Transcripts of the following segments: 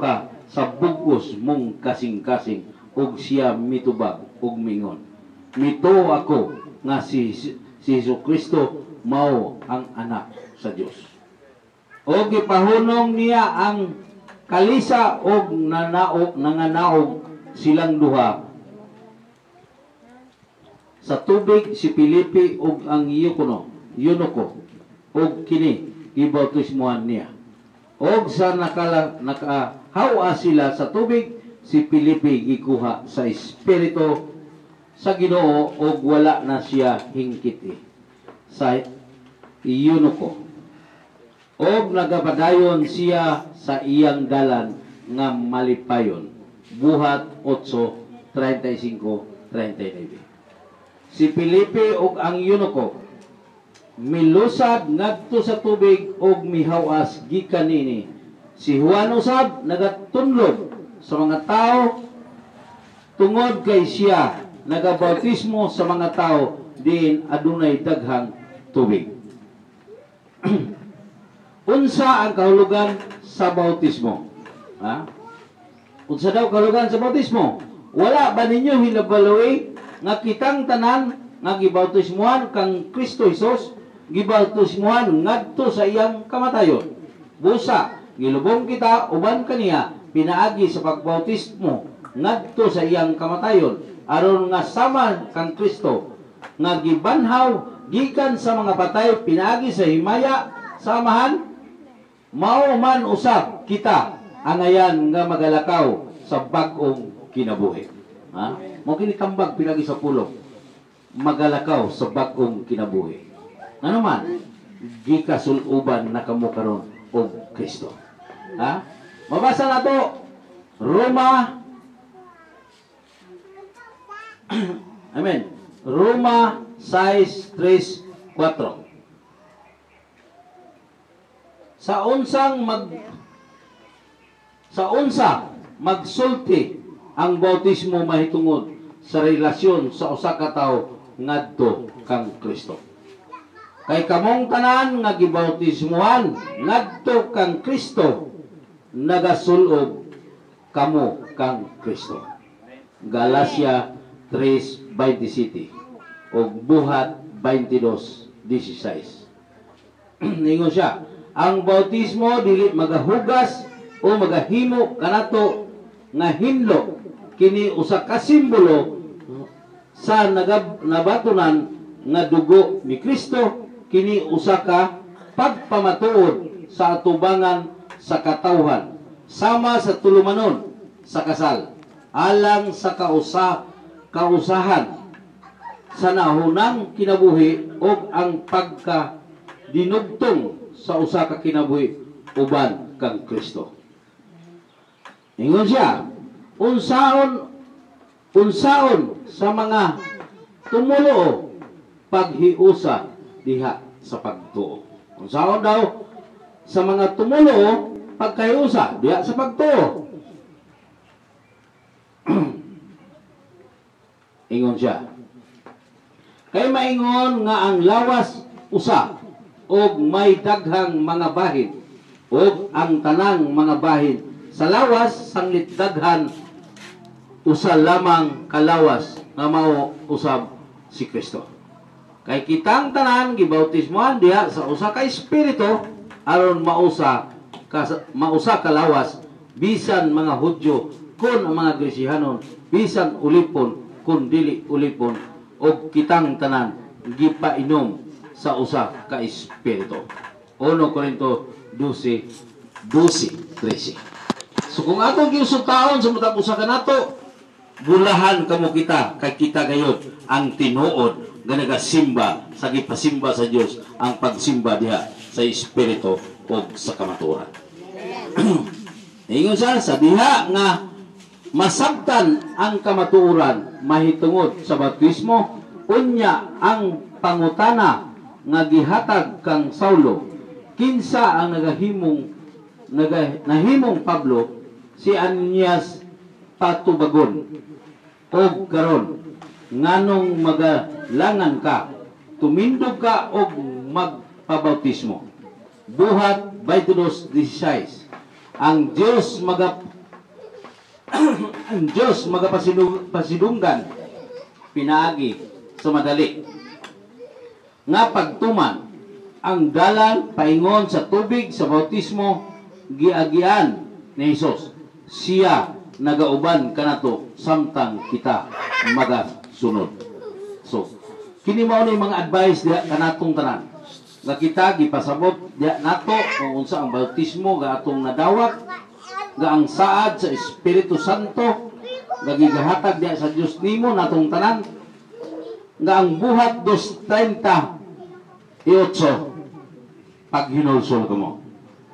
ka sa bugos mong kasing-kasing ug siya mitubag ug mingon, mito ako nga si Jesucristo mao ang anak sa Dios. O gipahunong niya ang kalisa og nanganaog silang duha sa tubig, si Felipe og ang Eunuko og kini gibautismohan niya. Og sa nakahawa sila sa tubig, si Felipe gikuha sa espiritu sa Ginoo og wala na siya hingkiti sa Eunuko. Og nagapadayon siya sa iyang dalan nga malipayon. Buhat 8:35-39. Si Felipe og ang Eunuko milusad ngadto sa tubig og mihawas gikan nini. Si Juan usab nagatunlod sa mga tao tungod kay siya nagabautismo sa mga tao diin adunay daghang tubig. Unsa ang kahulugan sa bautismo? Ha? Unsa daw kahulugan sa bautismo? Wala ba ninyo hinabaloy nga kitang tanan nga gibautismohan kang Kristo Jesus, gibautismohan ngadto sa iyang kamatayon. Busa, gilubong kita uban kaniya pinaagi sa pagbautismo ngadto sa iyang kamatayon aron nga sama kang Kristo nga gibanhaw gikan sa mga patay pinaagi sa himaya samahan mao man usab kita angayan nga magalakaw sa bag-ong kinabuhi. Ha? Mo kini kambag pinagi sa pulo. Magalakaw sa bag-ong kinabuhi. Ano man gikasuluban na kamo karon og Kristo. Ha? Mabasa na to Roma Amen. Roma 6:3-4. Sa unsa magsulti ang bautismo mahitungod sa relasyon sa usa ka tawo ngadto kang Kristo. Kay kamong tanan nga gibautismohan ngadto kang Kristo, nagasulog kamo kang Kristo. Galacia 3:27 ug Buhat 22:16. Ningon siya, ang bautismo dili magahugas o magahimo kanato nga hinlo, kini usa ka simbolo sa nabatunan nga dugo ni Kristo, kini usa ka pagpamatuod sa atubangan sa katawhan sama sa tulumanon sa kasal alang sa kausahan sa nahunang kinabuhi o ang pagka dinugtong sa usa ka kinabuhi uban kang Kristo. Ingon siya, unsaon sa mga tumulo paghiusa diha sa pagtuo. Unsaon daw sa mga tumulo pagkahiusa diha sa pagtuo. Ingon siya, kay maingon nga ang lawas usa og may daghang mga bahin og ang tanang mga bahin sa lawas sanglit daghan usa lamang kalawas nga mao usab si Kristo. Kay kitang tanan gibautismohan diha sa usa ka espiritu aron mausa kalawas bisan mga Hudyo kun ang mga Gresiyanon, bisan ulipon kun dili ulipon, og kitang tanan gipainom sa usa ka espiritu. 1 Korinto 12:13. So kung atong giusutaon sa matag usa ka nato, bulahan kamo kita kay kita gayud ang tinuod nga nagasimba sa gipasimba sa Dios, ang pagsimba diha sa espiritu o sa kamatuoran. Ingon sa diha nga masabtan ang kamatuoran mahitungod sa bautismo, unya ang pangutana nga gihatag kang Saulo, kinsa ang nahimong Pablo si Ananias patubagon o karon nganong magalangan ka, tumindog ka og magpabautismo. Buhat 22:16. Ang Dios ang Diyos magapasidunggan pinaagi sa madali nga pagtuman ang dalan paingon sa tubig sa bautismo giagian ni Hesus. Siya nagauban kanato samtang kita magasunod. So, kini mao ni mga advice diha kanatong tanan. Nga kita gipasabot diha nato kung unsa ang bautismo nga atong nadawat, nga ang saad sa Espiritu Santo nga gigahatag diha sa Dios nimo natong tanan, nga ang buhat 2:38 pag hinulsol kamo,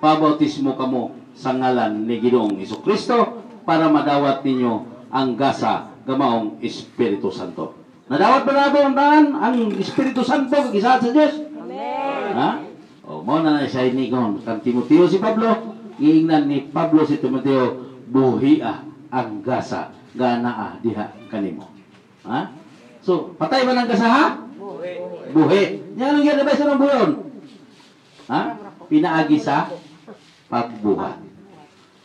pabautismo kamo sa ngalan ni Ginoong Hesukristo para madawat ninyo ang gasa gamaong Espiritu Santo. Nadawat ba nato ang tanan ang Espiritu Santo gisaad sa Dios? Amen. Ha? O mo na siya inigon kang Timoteo si Pablo, giingnan ni Pablo si Timoteo, buhia ang gasa ganaa diha kanimo. Ha? So, patay ba ng gasa ha? Buhi. Yan ang ginabay sa ng buyon. Ha? Pinaagi sa pagbuhat.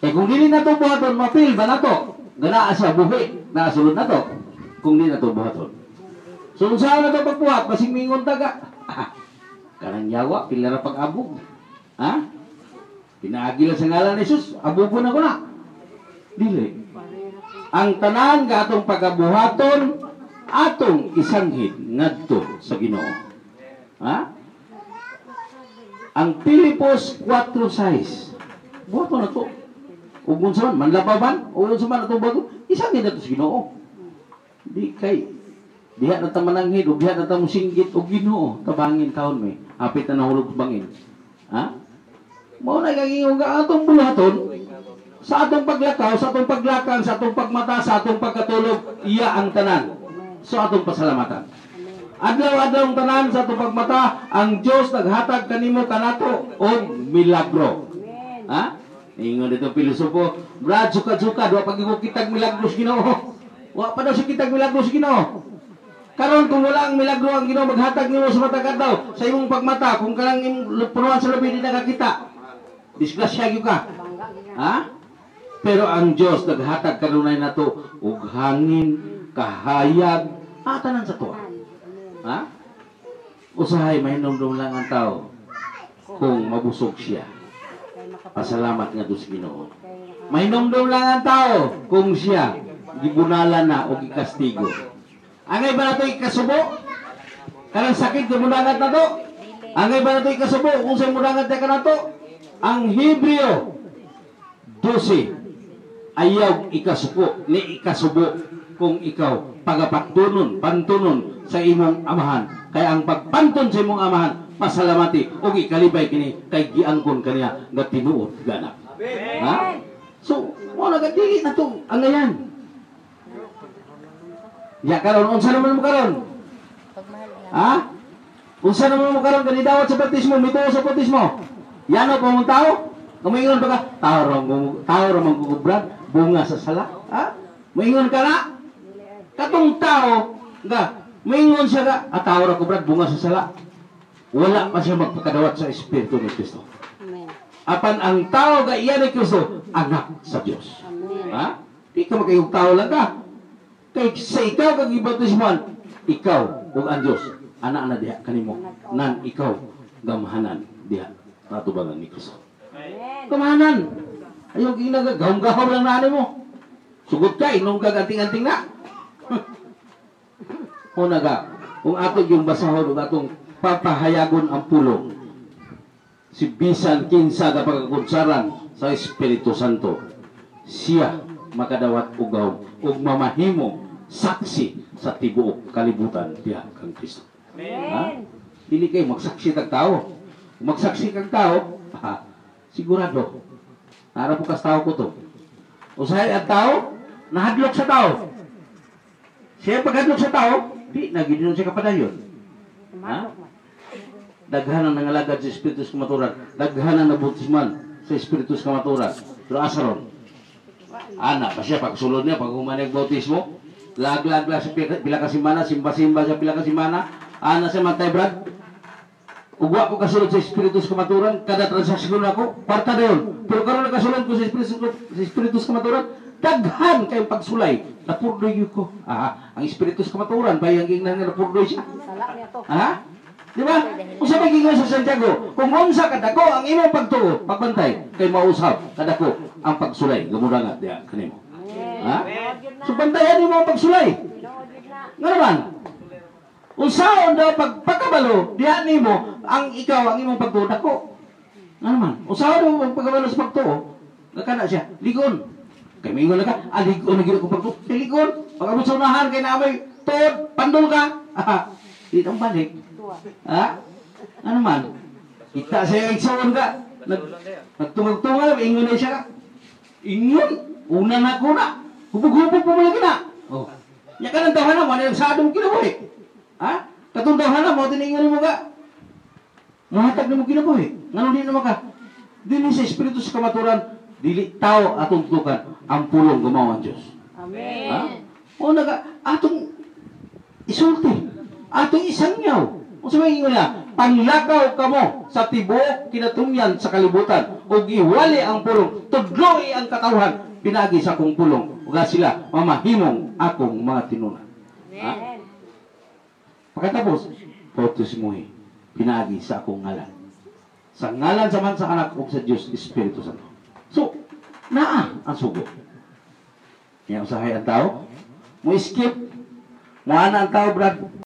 Eh kung dili na ito buhaton, mapil ba na ito? Ganaa siya buhi. Nasulod na ito. Kung dili na ito buhaton. So, kung saan na ito pagbuhat, masing mingon taga. Kanang yawa, pila na pag-abog. Ha? Pinaagi lang sa ngalan ni Jesus. Abubo na ko na. Dili. Ang tanan nga atong pagabuhaton, atong isanghid ngadto sa Ginoo. Ha? Ang Pilipos 4:6. Buhaton na to. Ug unsa man manlababan, o unsa man atong bago, isanghid nato sa Ginoo. Di kay diha na ta mananghid ug diha na ta mosinggit og Ginoo, tabangin taon may hapit na nahulog bangin. Ha? Mao na gagingog atong buhaton sa atong paglakaw, sa atong paglakang, sa atong pagmata, sa atong pagkatulog, iya ang tanan. So atong pasalamatan. Adlaw-adlaw tanan sa atong pagmata, ang Dios naghatag kanimo kanato og milagro. Ha? Ingon dito pilosopo, brad suka-suka do pagigog kitag milagros Ginoo. Wa pa daw si kitag milagros Ginoo. Karon kung wala ang milagro ang Ginoo maghatag nimo sa matag adlaw sa imong pagmata, kung kanang punuan sa labi di nakakita, disgrasya gyud ka. Ha? Pero ang Dios naghatag kanunay nato og hangin, kahayag, tanan sa tuwa. Ha? Usahay mahinomdom lang ang tao kung mabusog siya. Pasalamat nga dos Ginoo. Mahinomdom lang ang tao kung siya gibunala na o gikastigo. Angay ba nato ikasubo? Kanang sakit nga mudangat na to? Angay ba nato ikasubo kung sa'y mudangat na ka na to? Ang Hebreo 12 ayaw ikasubo ni ikasubo kung ikaw pagapagtunon, pantunon sa imong amahan. Kaya ang pagpanton sa imong amahan, pasalamati o ikalibay kini kay giangkon kaniya nga tinuod ganap. Ha? So, mo nagadili na to ang ngayan. Ya karon unsa naman mo karon? Ha? Unsa naman mo karon kani dawat sa baptismo, mituo sa baptismo? Yano pa mong tao? Kumingon ba ka? Tao ra man gugubran, bunga sa sala. Ha? Moingon ka na? Katong tao nga moingon siya ka, tao ra gugubran, bunga sa sala. Wala pa siya magpakadawat sa Espiritu ni Kristo. Amen. Apan ang tao ga iya ni Kristo, anak sa Dios. Amen. Ha? Di ka magkayong tao lang ka. Kay sa ikaw kag ibautismoan, ikaw ug ang Dios, anak na diha kanimo. Nan ikaw gamahanan diha ratubangan ni Kristo. Amen. Gamahanan. Ayaw ginagahom-gahom lang na mo. Sugod ka, inom ka ganting-ganting na. Una ka, kung ato yung basahon ug atong papahayagon ang pulong, si bisan kinsa ka pagkakutsaran sa Espiritu Santo, siya makadawat ugaw ug mamahimo saksi sa tibuok kalibutan diha kang Kristo. Amen. Dili kay magsaksi kag tao. Kung magsaksi kag tao, sigurado nara po kas tao ko to. Usahay ang tao nahadlok sa tao. Siya paghadlok sa tao, di nagidinon siya kapadayon. Ha? Daghanan ng alagad sa Espiritu sa kamaturan, daghanan na bautisman sa Espiritu sa kamaturan. Pero asaron, ana pa siya pagsulod niya pag humanag bautismo, lag-lag sa pila ka simana, simba-simba sa pila ka simana, ana siya matay brad. Ugwa ko kasulod sa Espiritu sa kamaturan, kada transaksyon ako, kwarta na yun. Pero karon nakasulod ko sa Espiritu sa kamaturan, daghan kayong pagsulay. Napurdoy ko. Ang Espiritu sa kamaturan, bayang gingnan nga napurdoy siya. Sala niya to. Di ba? Kung sa magiging sa Santiago, kung unsa kadako ang imong pagtuo, pagbantay, kay mausap, kadako ang pagsulay. Gamudangat, diya, kanimo. So bantayan mo ang pagsulay. Nga naman, unsaon daw pagpakabalo, diyan nimo ang ikaw ang imong pagtuo dako. Nga naman, unsaon daw ang pagkabalo sa pagtuo, nakana siya, ligon. Kay mingon na ka, ligon na gina kong pagtuo, kay ligon. Pag abot sa unahan, kay naamay, tuod, pandol ka. Di nang balik. Ano man? Kita sa igsawan ka. Nagtungag-tungal, ingon na siya ka. Ingon, una na ko na. Hubog-hubog po mo lagi na. Nya ka ng tahanan mo, ano yung sadong kinabuhi? Katong tahanan mo, tiningon mo ka. Mahatag na mo kinabuhi. Ngano din naman ka? Dili sa Espiritu sa kamaturan, dili tao atong tutukan ang pulong gumawa ang Diyos. Amen. O naga, atong isulti, atong isangyaw. O sa mga na, panglakaw ka mo sa tibuok kinatumyan sa kalibutan, o giwali ang pulong, tudloy ang katawhan, pinagi sa akong pulong, uga sila, mamahimong akong mga tinunan. Amen. Pagkatapos, potus mo'y pinagi sa akong ngalan. Sa ngalan sa man sa anak o sa Diyos, Espiritu Santo. So, naa ang sugo. Yan usahay ang tao. Mo skip. Mo ana ang tao, Brad.